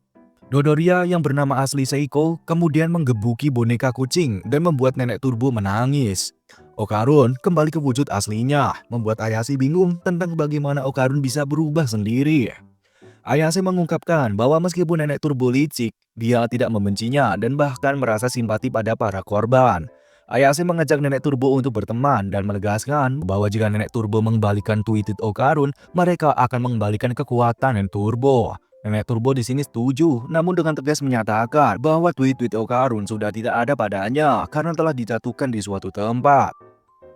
Speaker 2: Dodoria yang bernama asli Seiko kemudian menggebuki boneka kucing dan membuat nenek turbo menangis. Okarun kembali ke wujud aslinya, membuat Ayase bingung tentang bagaimana Okarun bisa berubah sendiri. Ayase mengungkapkan bahwa meskipun nenek turbo licik, dia tidak membencinya dan bahkan merasa simpati pada para korban. Ayase mengajak nenek turbo untuk berteman dan menegaskan bahwa jika nenek turbo mengembalikan tweet Okarun, mereka akan mengembalikan kekuatan nenek turbo. Nenek turbo di sini setuju, namun dengan tegas menyatakan bahwa tweet Okarun sudah tidak ada padanya karena telah dijatuhkan di suatu tempat.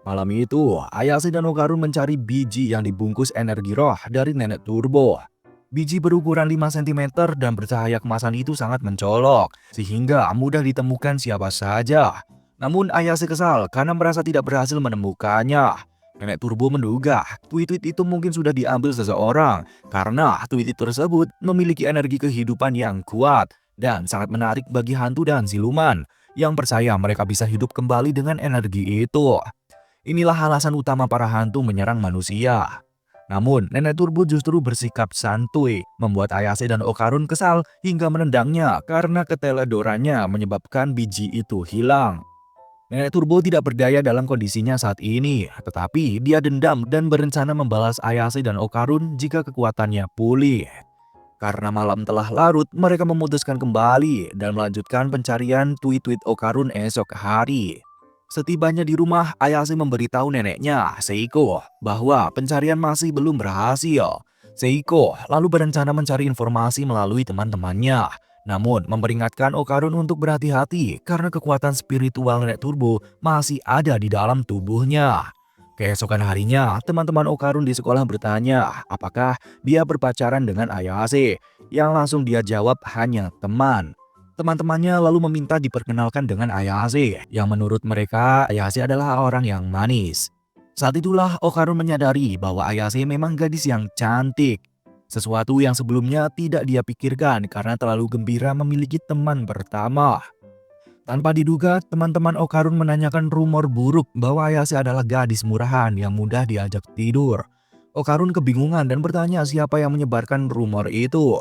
Speaker 2: Malam itu, Ayase dan Okarun mencari biji yang dibungkus energi roh dari nenek turbo. Biji berukuran 5 cm dan bercahaya kemasan itu sangat mencolok, sehingga mudah ditemukan siapa saja. Namun Ayase kesal karena merasa tidak berhasil menemukannya. Nenek turbo menduga tweet itu mungkin sudah diambil seseorang karena tweet tersebut memiliki energi kehidupan yang kuat dan sangat menarik bagi hantu dan siluman yang percaya mereka bisa hidup kembali dengan energi itu. Inilah alasan utama para hantu menyerang manusia. Namun, nenek turbo justru bersikap santuy, membuat Ayase dan Okarun kesal hingga menendangnya karena keteledorannya menyebabkan biji itu hilang. Nenek turbo tidak berdaya dalam kondisinya saat ini, tetapi dia dendam dan berencana membalas Ayase dan Okarun jika kekuatannya pulih. Karena malam telah larut, mereka memutuskan kembali dan melanjutkan pencarian tweet Okarun esok hari. Setibanya di rumah, Ayase memberitahu neneknya, Seiko, bahwa pencarian masih belum berhasil. Seiko lalu berencana mencari informasi melalui teman-temannya, namun memperingatkan Okarun untuk berhati-hati karena kekuatan spiritual nenek turbo masih ada di dalam tubuhnya. Keesokan harinya, teman-teman Okarun di sekolah bertanya apakah dia berpacaran dengan Ayase, yang langsung dia jawab hanya teman. Teman-temannya lalu meminta diperkenalkan dengan Ayase, yang menurut mereka Ayase adalah orang yang manis. Saat itulah Okarun menyadari bahwa Ayase memang gadis yang cantik. Sesuatu yang sebelumnya tidak dia pikirkan karena terlalu gembira memiliki teman pertama. Tanpa diduga, teman-teman Okarun menanyakan rumor buruk bahwa Ayase adalah gadis murahan yang mudah diajak tidur. Okarun kebingungan dan bertanya siapa yang menyebarkan rumor itu.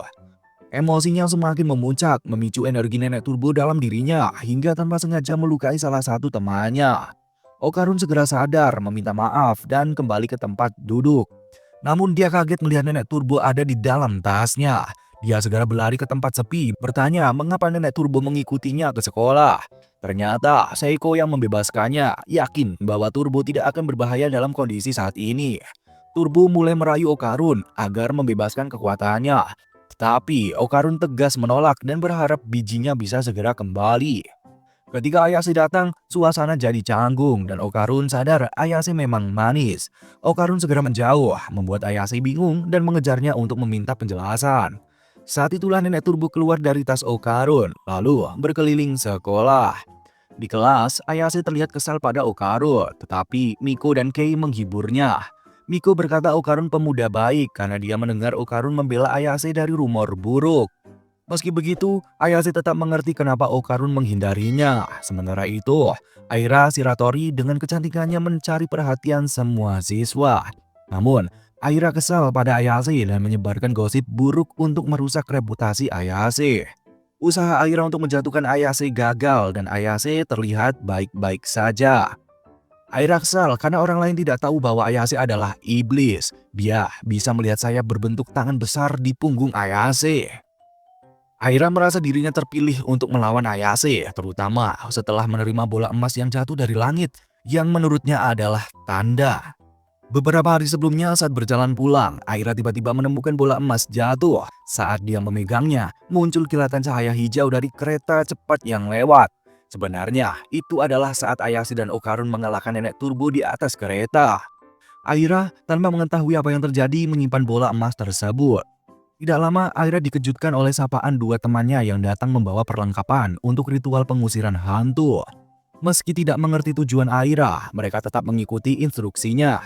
Speaker 2: Emosinya semakin memuncak, memicu energi nenek turbo dalam dirinya hingga tanpa sengaja melukai salah satu temannya. Okarun segera sadar, meminta maaf dan kembali ke tempat duduk. Namun dia kaget melihat nenek turbo ada di dalam tasnya. Dia segera berlari ke tempat sepi, bertanya mengapa nenek turbo mengikutinya ke sekolah. Ternyata Seiko yang membebaskannya, yakin bahwa turbo tidak akan berbahaya dalam kondisi saat ini. Turbo mulai merayu Okarun agar membebaskan kekuatannya. Tetapi Okarun tegas menolak dan berharap bijinya bisa segera kembali. Ketika Ayase datang, suasana jadi canggung dan Okarun sadar Ayase memang manis. Okarun segera menjauh, membuat Ayase bingung dan mengejarnya untuk meminta penjelasan. Saat itulah nenek Turbo keluar dari tas Okarun, lalu berkeliling sekolah. Di kelas, Ayase terlihat kesal pada Okarun, tetapi Miko dan Kei menghiburnya. Miko berkata Okarun pemuda baik karena dia mendengar Okarun membela Ayase dari rumor buruk. Meski begitu, Ayase tetap mengerti kenapa Okarun menghindarinya. Sementara itu, Aira Shiratori dengan kecantikannya mencari perhatian semua siswa. Namun, Aira kesal pada Ayase dan menyebarkan gosip buruk untuk merusak reputasi Ayase. Usaha Aira untuk menjatuhkan Ayase gagal dan Ayase terlihat baik-baik saja. Aira kesal karena orang lain tidak tahu bahwa Ayase adalah iblis. Dia bisa melihat sayap berbentuk tangan besar di punggung Ayase. Aira merasa dirinya terpilih untuk melawan Ayase, terutama setelah menerima bola emas yang jatuh dari langit, yang menurutnya adalah tanda. Beberapa hari sebelumnya saat berjalan pulang, Aira tiba-tiba menemukan bola emas jatuh. Saat dia memegangnya, muncul kilatan cahaya hijau dari kereta cepat yang lewat. Sebenarnya, itu adalah saat Ayase dan Okarun mengalahkan nenek Turbo di atas kereta. Aira, tanpa mengetahui apa yang terjadi, menyimpan bola emas tersebut. Tidak lama, Aira dikejutkan oleh sapaan dua temannya yang datang membawa perlengkapan untuk ritual pengusiran hantu. Meski tidak mengerti tujuan Aira, mereka tetap mengikuti instruksinya.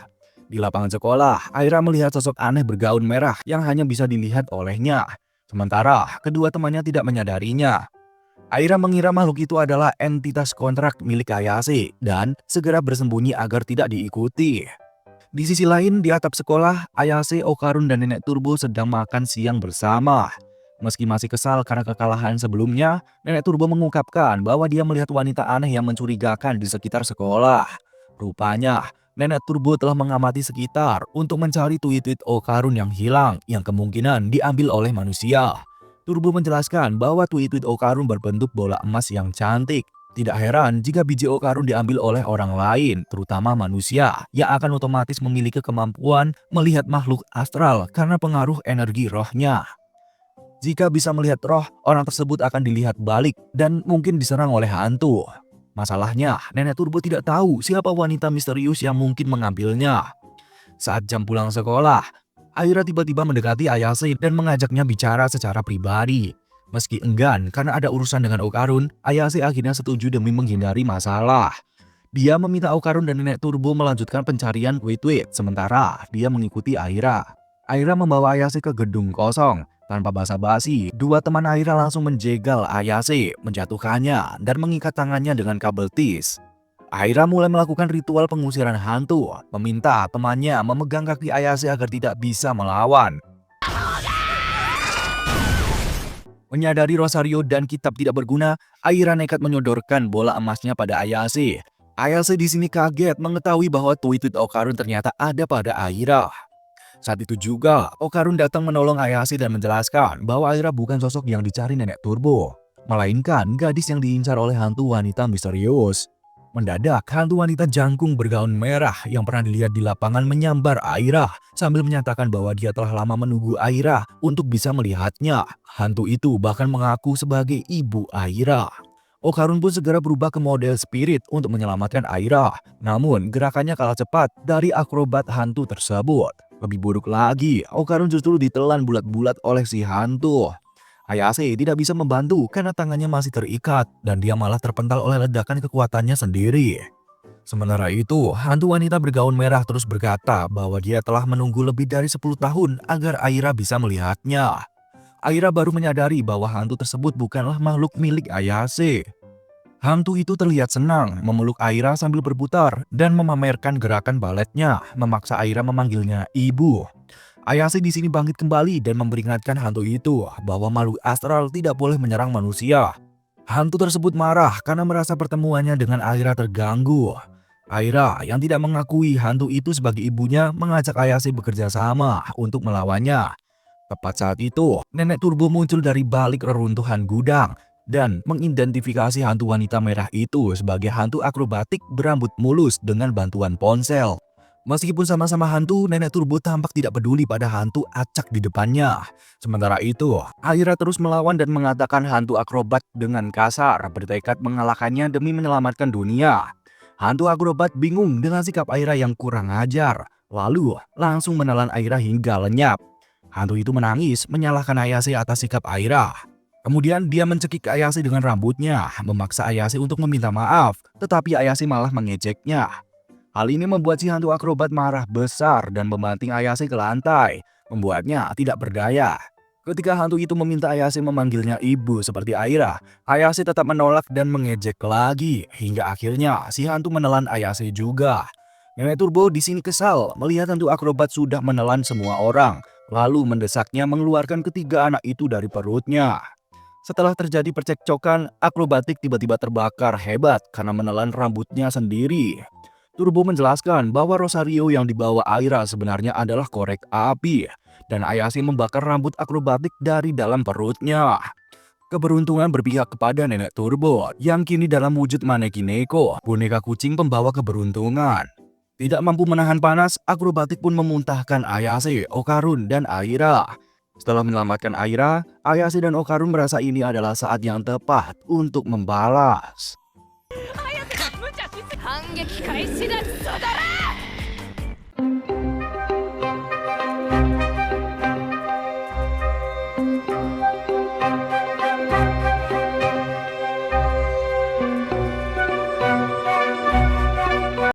Speaker 2: Di lapangan sekolah, Aira melihat sosok aneh bergaun merah yang hanya bisa dilihat olehnya. Sementara, kedua temannya tidak menyadarinya. Aira mengira makhluk itu adalah entitas kontrak milik Ayase dan segera bersembunyi agar tidak diikuti. Di sisi lain, di atap sekolah, Ayase, Okarun, dan nenek Turbo sedang makan siang bersama. Meski masih kesal karena kekalahan sebelumnya, nenek Turbo mengungkapkan bahwa dia melihat wanita aneh yang mencurigakan di sekitar sekolah. Rupanya, nenek Turbo telah mengamati sekitar untuk mencari tweet-tweet Okarun yang hilang, yang kemungkinan diambil oleh manusia. Turbo menjelaskan bahwa tweet-tweet Okarun berbentuk bola emas yang cantik. Tidak heran jika biji Okarun diambil oleh orang lain, terutama manusia, yang akan otomatis memiliki kemampuan melihat makhluk astral karena pengaruh energi rohnya. Jika bisa melihat roh, orang tersebut akan dilihat balik dan mungkin diserang oleh hantu. Masalahnya, nenek Turbo tidak tahu siapa wanita misterius yang mungkin mengambilnya. Saat jam pulang sekolah, Aira tiba-tiba mendekati Ayase dan mengajaknya bicara secara pribadi. Meski enggan karena ada urusan dengan Okarun, Ayase akhirnya setuju demi menghindari masalah. Dia meminta Okarun dan nenek Turbo melanjutkan pencarian tweet-tweet, sementara dia mengikuti Aira. Aira membawa Ayase ke gedung kosong. Tanpa basa-basi, dua teman Aira langsung menjegal Ayase, menjatuhkannya, dan mengikat tangannya dengan kabel tis. Aira mulai melakukan ritual pengusiran hantu, meminta temannya memegang kaki Ayase agar tidak bisa melawan. Menyadari Rosario dan kitab tidak berguna, Aira nekat menyodorkan bola emasnya pada Ayase. Ayase di sini kaget mengetahui bahwa tweet-tweet Okarun ternyata ada pada Aira. Saat itu juga, Okarun datang menolong Ayase dan menjelaskan bahwa Aira bukan sosok yang dicari nenek Turbo, melainkan gadis yang diincar oleh hantu wanita misterius. Mendadak, hantu wanita jangkung bergaun merah yang pernah dilihat di lapangan menyambar Aira sambil menyatakan bahwa dia telah lama menunggu Aira untuk bisa melihatnya. Hantu itu bahkan mengaku sebagai ibu Aira. Okarun pun segera berubah ke model spirit untuk menyelamatkan Aira. Namun, gerakannya kalah cepat dari akrobat hantu tersebut. Lebih buruk lagi, Okarun justru ditelan bulat-bulat oleh si hantu. Ayase tidak bisa membantu karena tangannya masih terikat dan dia malah terpental oleh ledakan kekuatannya sendiri. Sementara itu, hantu wanita bergaun merah terus berkata bahwa dia telah menunggu lebih dari 10 tahun agar Aira bisa melihatnya. Aira baru menyadari bahwa hantu tersebut bukanlah makhluk milik Ayase. Hantu itu terlihat senang memeluk Aira sambil berputar dan memamerkan gerakan baletnya, memaksa Aira memanggilnya ibu. Ayase di sini bangkit kembali dan memperingatkan hantu itu bahwa makhluk astral tidak boleh menyerang manusia. Hantu tersebut marah karena merasa pertemuannya dengan Aira terganggu. Aira yang tidak mengakui hantu itu sebagai ibunya mengajak Ayase bekerja sama untuk melawannya. Tepat saat itu, nenek Turbo muncul dari balik reruntuhan gudang dan mengidentifikasi hantu wanita merah itu sebagai hantu akrobatik berambut mulus dengan bantuan ponsel. Meskipun sama-sama hantu, Nenek Turbo tampak tidak peduli pada hantu acak di depannya. Sementara itu, Aira terus melawan dan mengatakan hantu akrobat dengan kasar, bertekad mengalahkannya demi menyelamatkan dunia. Hantu akrobat bingung dengan sikap Aira yang kurang ajar, lalu langsung menelan Aira hingga lenyap. Hantu itu menangis menyalahkan Ayase atas sikap Aira. Kemudian dia mencekik Ayase dengan rambutnya, memaksa Ayase untuk meminta maaf, tetapi Ayase malah mengejeknya. Hal ini membuat si hantu akrobat marah besar dan membanting Ayase ke lantai, membuatnya tidak berdaya. Ketika hantu itu meminta Ayase memanggilnya ibu seperti Aira, Ayase tetap menolak dan mengejek lagi, hingga akhirnya si hantu menelan Ayase juga. Nenek Turbo di sini kesal melihat hantu akrobat sudah menelan semua orang, lalu mendesaknya mengeluarkan ketiga anak itu dari perutnya. Setelah terjadi percekcokan, akrobatik tiba-tiba terbakar hebat karena menelan rambutnya sendiri. Turbo menjelaskan bahwa Rosario yang dibawa Aira sebenarnya adalah korek api, dan Ayase membakar rambut akrobatik dari dalam perutnya. Keberuntungan berpihak kepada Nenek Turbo yang kini dalam wujud Maneki Neko, boneka kucing pembawa keberuntungan. Tidak mampu menahan panas, akrobatik pun memuntahkan Ayase, Okarun, dan Aira. Setelah menyelamatkan Aira, Ayase dan Okarun merasa ini adalah saat yang tepat untuk membalas.
Speaker 3: 反撃開始だクソだら